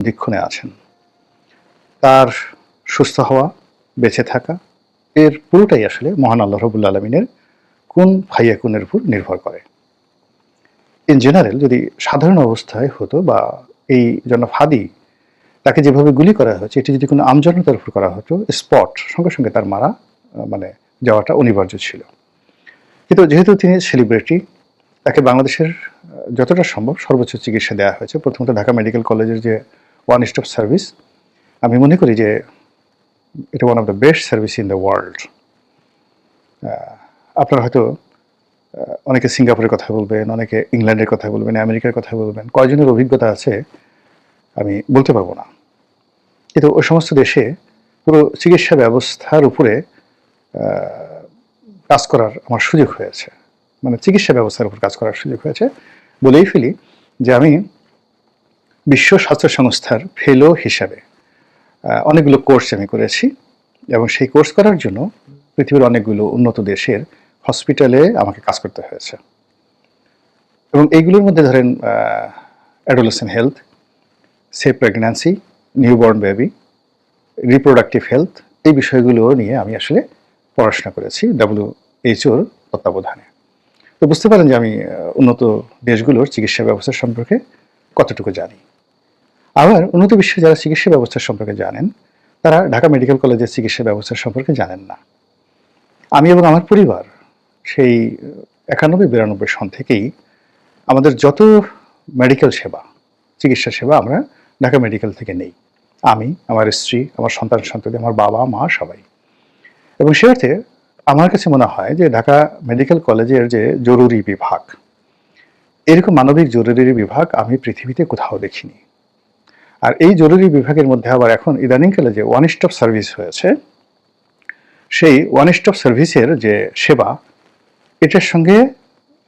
দীক্ষণে আছেন। তার সুস্থ হওয়া, বেঁচে থাকা এর পুরোটাই আসলে মহান আল্লাহ রাব্বুল আলামিনের কুন ফায়াকুনের উপর নির্ভর করে। ইন জেনারেল যদি সাধারণ অবস্থায় হতো বা এই জনাব হাদি তাকে যেভাবে গুলি করা হয়েছে এটি যদি কোনো আমজনতার উপর করা হতো স্পট সঙ্গে সঙ্গে তার মারা মানে যাওয়াটা অনিবার্য ছিল। কিন্তু যেহেতু তিনি সেলিব্রিটি তাকে বাংলাদেশের যতটা সম্ভব সর্বোচ্চ চিকিৎসা দেওয়া হয়েছে। প্রথমত ঢাকা মেডিকেল কলেজের যে ওয়ান স্টপ সার্ভিস আমি মনে করি যে এটা one of the best service in the world. আপনারা হয়তো অনেকে সিঙ্গাপুরের কথা বলবেন, অনেকে ইংল্যান্ডের কথা বলবেন, আমেরিকার কথা বলবেন, কয়জনের অভিজ্ঞতা আছে আমি বলতে পারবো না। কিন্তু ওই সমস্ত দেশে পুরো চিকিৎসা ব্যবস্থার উপরে কাজ করার আমার সুযোগ হয়েছে, মানে চিকিৎসা ব্যবস্থার উপর কাজ করার সুযোগ হয়েছে। বলেই ফেলি যে আমি বিশ্ব স্বাস্থ্য সংস্থার ফেলো হিসাবে অনেকগুলো কোর্স আমি করেছি এবং সেই কোর্স করার জন্য পৃথিবীর অনেকগুলো উন্নত দেশের হসপিটালে আমাকে কাজ করতে হয়েছে। এবং এইগুলোর মধ্যে ধরেন adolescent health, safe pregnancy, newborn baby, reproductive health, এই বিষয়গুলো নিয়ে আমি আসলে পড়াশোনা করেছি WHO তত্ত্বাবধানে। তো বুঝতে পারেন যে আমি উন্নত দেশগুলোর চিকিৎসা ব্যবস্থা সম্পর্কে কতটুকু জানি। আবার উন্নত বিশ্বে যারা চিকিৎসা ব্যবস্থা সম্পর্কে জানেন তারা ঢাকা মেডিকেল কলেজের চিকিৎসা ব্যবস্থা সম্পর্কে জানেন না। আমি এবং আমার পরিবার সেই 91-92 সন থেকেই আমাদের যত মেডিকেল সেবা, চিকিৎসা সেবা আমরা ঢাকা মেডিকেল থেকে নেই। আমি, আমার স্ত্রী, আমার সন্তান সন্ততি, আমার বাবা মা সবাই। এবং সে অর্থে আমার কাছে মনে হয় যে ঢাকা মেডিকেল কলেজের যে জরুরি বিভাগ, এরকম মানবিক জরুরি বিভাগ আমি পৃথিবীতে কোথাও দেখিনি। আর এই জরুরি বিভাগের মধ্যে আবার এখন ইদানিংকালে যে ওয়ান স্টপ সার্ভিস হয়েছে, সেই ওয়ান স্টপ সার্ভিসের যে সেবা, এটার সঙ্গে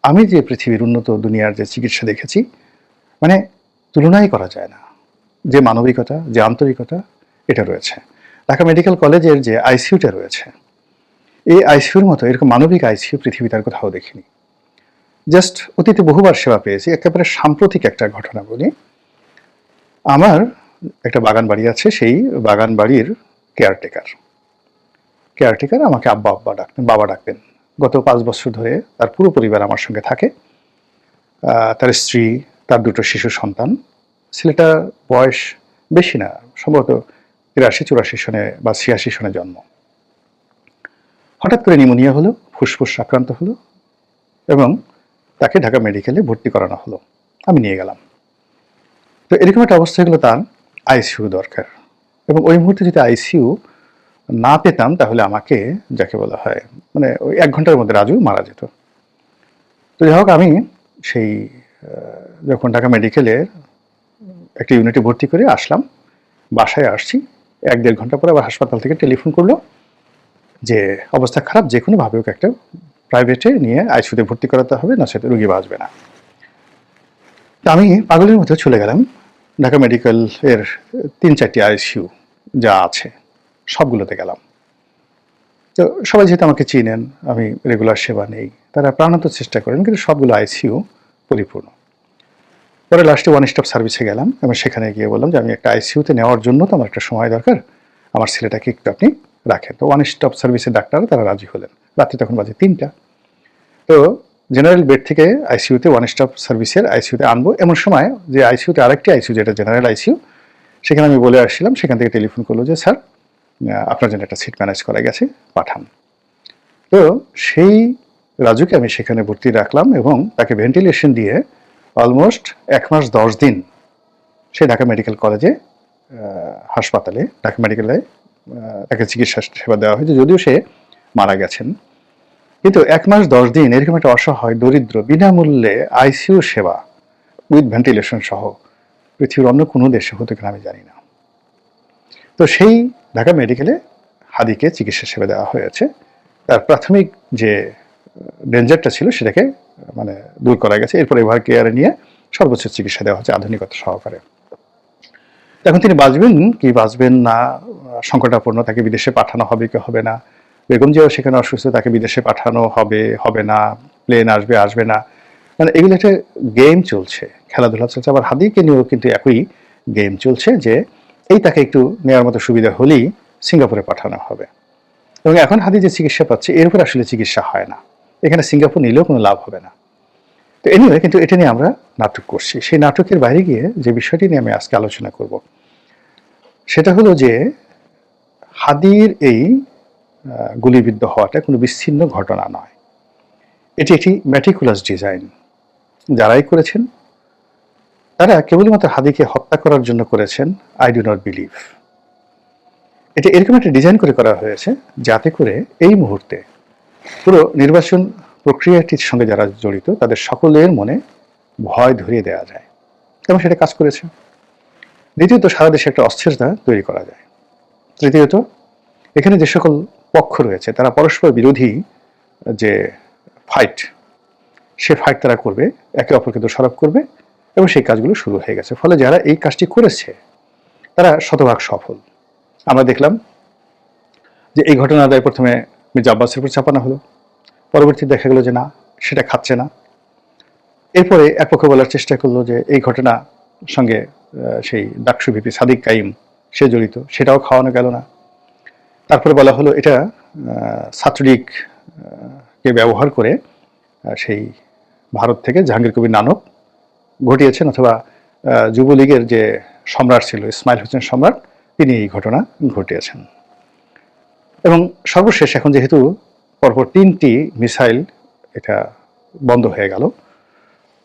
আমি যে পৃথিবীর উন্নত দুনিয়ার যে চিকিৎসা দেখেছি, মানে তুলনাই করা যায় না। যে মানবিকতা, যে আন্তরিকতা এটা রয়েছে। ঢাকা মেডিকেল কলেজের যে আইসিইউটা রয়েছে, এই আইসিইউর মতো এরকম মানবিক আইসিইউ পৃথিবীতে আর কোথাও দেখিনি। জাস্ট অতীতে বহুবার সেবা পেয়েছি। একেবারে সাম্প্রতিক একটা ঘটনা বলি। আমার একটা বাগান বাড়ি আছে, সেই বাগান বাড়ির কেয়ারটেকার আমাকে আব্বা ডাকতেন, বাবা ডাকতেন। গত 5 বছর ধরে তার পুরো পরিবার আমার সঙ্গে থাকে। তার স্ত্রী, তার 2টো শিশু সন্তান। ছেলেটার বয়স বেশি না, সম্ভবত 83-84 সনে বা 86 সনে জন্ম। হঠাৎ করে নিউমোনিয়া হলো, ফুসফুস আক্রান্ত হলো এবং তাকে ঢাকা মেডিকেলে ভর্তি করানো হলো। আমি নিয়ে গেলাম। তো এরকম একটা অবস্থা হলো, তার আইসিইউ দরকার এবং ওই মুহূর্তে যদি আইসিইউ না পেতাম তাহলে আমাকে, যাকে বলা হয় মানে ওই 1 ঘন্টার মধ্যে রাজু মারা যেত। তো যাই হোক, আমি সেই যখন ঢাকা মেডিকেলের একটা ইউনিটে ভর্তি করে আসলাম, বাসায় আসছি, 1-1.5 ঘন্টা পরে আবার হাসপাতাল থেকে টেলিফোন করলো যে অবস্থা খারাপ, যে কোনোভাবে ওকে একটা প্রাইভেটে নিয়ে আইসিইউতে ভর্তি করাতে হবে, না সেটা রোগী বাঁচবে না। তো আমি পাগলের মতো চলে গেলাম ঢাকা মেডিকেল এর 3-4টি আইসিইউ যা আছে সবগুলোতে গেলাম। তো সবাই যেহেতু আমাকে চিনেন, আমি রেগুলার সেবা নেই, তারা প্রাণান্ত চেষ্টা করেন, কিন্তু সবগুলো আইসিইউ পরিপূর্ণ। পরে লাস্টে ওয়ান স্টপ সার্ভিসে গেলাম এবং সেখানে গিয়ে বললাম যে আমি একটা আইসিইউতে নেওয়ার জন্য তো আমার একটা সময় দরকার, আমার ছেলেটাকে একটু আপনি রাখেন। তো ওয়ান স্টপ সার্ভিসের ডাক্তার তারা রাজি হলেন। রাত্রি তখন বাজে 3টা। তো জেনারেল বেড থেকে আইসিইউতে ওয়ান স্টপ সার্ভিসের আইসিইউতে আনবো এমন সময় যে আইসিইউতে আরেকটি আইসিইউ, যেটা জেনারেল আইসিইউ, সেখানে আমি বলে আসছিলাম, সেখান থেকে টেলিফোন করলো যে স্যার আপনার জন্য একটা সিট ম্যানেজ করা গেছে, পাঠান। তো সেই রাজুকে আমি সেখানে ভর্তি রাখলাম এবং তাকে ভেন্টিলেশন দিয়ে অলমোস্ট 1 মাস 10 দিন সে ঢাকা মেডিকেল কলেজে হাসপাতালে ঢাকা মেডিকেলে তাকে চিকিৎসা সেবা দেওয়া হয়েছে, যদিও সে মারা গেছেন। কিন্তু 1 মাস 10 দিন এরকম একটা অসহায় দরিদ্র বিনামূল্যে আইসিইউ সেবা উইথ ভেন্টিলেশন সহ পৃথিবীর অন্য কোনো দেশে হতে কিনা আমি জানি না। তো সেই ঢাকা মেডিকেলে হাদিকে চিকিৎসা সেবা দেওয়া হয়েছে। তার প্রাথমিক যে ডেঞ্জারটা ছিল সেটাকে মানে দূর করা গেছে। এরপর এভার কেয়ারে নিয়ে সর্বোচ্চ চিকিৎসা দেওয়া হচ্ছে আধুনিকতা সহকারে। এখন তিনি বাঁচবেন কি বাঁচবেন না সংকটাপন্ন, তাকে বিদেশে পাঠানো হবে কি হবে না, বেগম জিয়াও সেখানে অসুস্থ, তাকে বিদেশে পাঠানো হবে হবে না, প্লেন আসবে আসবে না, মানে এগুলো একটা গেম চলছে, খেলাধুলা চলছে। আবার হাদিকে নিয়েও কিন্তু একই গেম চলছে যে এই তাকে একটু নেওয়ার মতো সুবিধা হলেই সিঙ্গাপুরে পাঠানো হবে। এবং এখন হাদি যে চিকিৎসা পাচ্ছে এর উপর আসলে চিকিৎসা হয় না, এখানে সিঙ্গাপুর নিলেও কোনো লাভ হবে না। তো এনিওয়ে, কিন্তু এটা নিয়ে আমরা নাটক করছি। সেই নাটকের বাইরে গিয়ে যে বিষয়টি নিয়ে আমি আজকে আলোচনা করব সেটা হলো যে হাদির এই গুলিবিদ্ধ হওয়াটা কোনো বিচ্ছিন্ন ঘটনা নয়, এটি একটি ম্যাটিকুলাস ডিজাইন। যারাই করেছেন তারা কেবলমাত্র হাদিকে হত্যা করার জন্য করেছেন, আই ডু নট বিলিভ। এটা এরকম একটা ডিজাইন করে করা হয়েছে যাতে করে এই মুহূর্তে পুরো নির্বাচন প্রক্রিয়াটির সঙ্গে যারা জড়িত তাদের সকলের মনে ভয় ধরিয়ে দেওয়া যায়, এবং সেটা কাজ করেছে। দ্বিতীয়ত, সারা দেশে একটা অস্থিরতা তৈরি করা যায়। তৃতীয়ত, এখানে যে সকল পক্ষ রয়েছে তারা পরস্পর বিরোধী যে ফাইট, সে ফাইট তারা করবে, একে অপরকে দোষারোপ করবে, এবং সেই কাজগুলো শুরু হয়ে গেছে। ফলে যারা এই কাজটি করেছে তারা শতভাগ সফল। আমরা দেখলাম যে এই ঘটনার দায় প্রথমে মির্জা আব্বাসের উপর চাপানো হলো, পরবর্তী দেখা গেল যে না, সেটা খাচ্ছে না। এরপরে এক পক্ষ বলার চেষ্টা করলো যে এই ঘটনা সঙ্গে সেই ডাকসু ভিপি সাদিক কাইম সে জড়িত, সেটাও খাওয়ানো গেল না। তারপরে বলা হলো এটা ছাত্রলীগ কে ব্যবহার করে সেই ভারত থেকে জাহাঙ্গীর কবির নানক ঘটিয়েছেন, অথবা যুবলীগের যে সম্রাট ছিল ইসমাইল হোসেন সম্রাট, তিনি এই ঘটনা ঘটিয়েছেন। এবং সর্বশেষ এখন যেহেতু পরপর 3টি মিসাইল এটা বন্ধ হয়ে গেল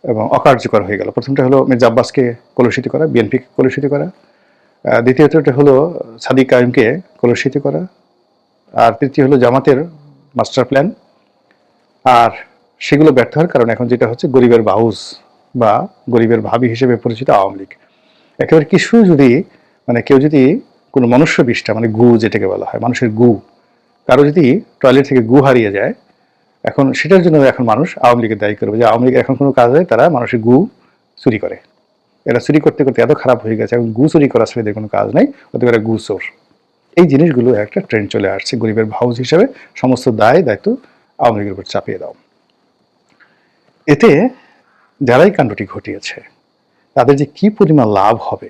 এবং অকার্যকর হয়ে গেল। প্রথমটা হলো মির্জা আব্বাসকে কলুষিত করা, বিএনপিকে কলুষিত করা, দ্বিতীয়টা হলো সাদিক কাইমকে কলুষিত করা, আর তৃতীয় হলো জামাতের মাস্টার প্ল্যান। আর সেগুলো ব্যর্থ হওয়ার কারণে এখন যেটা হচ্ছে গরিবের বাউস বা গরিবের ভাবি হিসেবে পরিচিত আওয়ামী লীগ। একেবারে কিছু যদি কেউ যদি কোনো মনুষ্য বিষ্ঠা গু যেটাকে বলা হয়, মানুষের গু, কারো যদি টয়লেট থেকে গু হারিয়ে যায়, এখন সেটার জন্য এখন মানুষ আওয়ামী লীগের দায়ী করবে যে আওয়ামী লীগের এখন কোনো কাজ হয়, তারা মানুষের গু চুরি করে। এরা চুরি করতে করতে এত খারাপ হয়ে গেছে, এখন গু চুরি করা ছেলেদের কোনো কাজ নেই, ওদের এরা গু চোর। এই জিনিসগুলো একটা ট্রেন্ড চলে আসছে, গরিবের ভাউস হিসেবে সমস্ত দায়িত্ব আওয়ামী লীগের উপর চাপিয়ে দাও। এতে যারাই কাণ্ডটি ঘটিয়েছে তাদের যে কি পরিমাণ লাভ হবে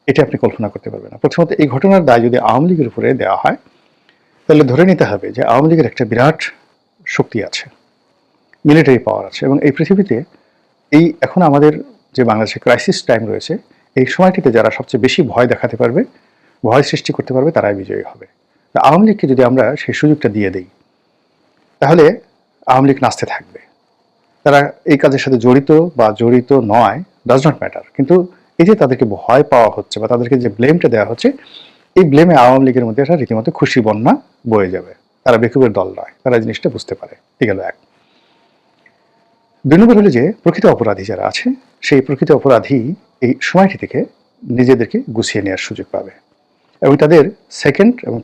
এটা আপনি কল্পনা করতে পারবেন না। প্রথমত, এই ঘটনার দায় যদি আওয়ামী লীগের উপরে দেওয়া হয় তাহলে ধরে নিতে হবে যে আওয়ামী লীগের একটা বিরাট শক্তি আছে, মিলিটারি পাওয়ার আছে, এবং এই পৃথিবীতে এই এখন আমাদের যে বাংলাদেশে ক্রাইসিস টাইম রয়েছে, এই সময়টিতে যারা সবচেয়ে বেশি ভয় দেখাতে পারবে, ভয় সৃষ্টি করতে পারবে, তারাই বিজয়ী হবে। আওয়ামী লীগকে যদি আমরা সেই সুযোগটা দিয়ে দিই তাহলে আওয়ামী লীগ নাচতে থাকবে। তারা এই কাজের সাথে জড়িত বা জড়িত নয়, ডাজ নট ম্যাটার, কিন্তু এই যে তাদেরকে ভয় পাওয়া হচ্ছে বা তাদেরকে যে ব্লেমটা দেওয়া হচ্ছে, এই ব্লেমে আওয়ামী লীগের মধ্যে একটা রীতিমতো খুশি বন্যা বয়ে যাবে। তারা বেকুবের দল নয়, তারা জিনিসটা বুঝতে পারে। এই গেল এক। 2 নম্বর হলো যে প্রকৃত অপরাধী যারা আছে, সেই প্রকৃত অপরাধী এই সময়টি থেকে নিজেদেরকে গুছিয়ে নেওয়ার সুযোগ পাবে, এবং তাদের সেকেন্ড এবং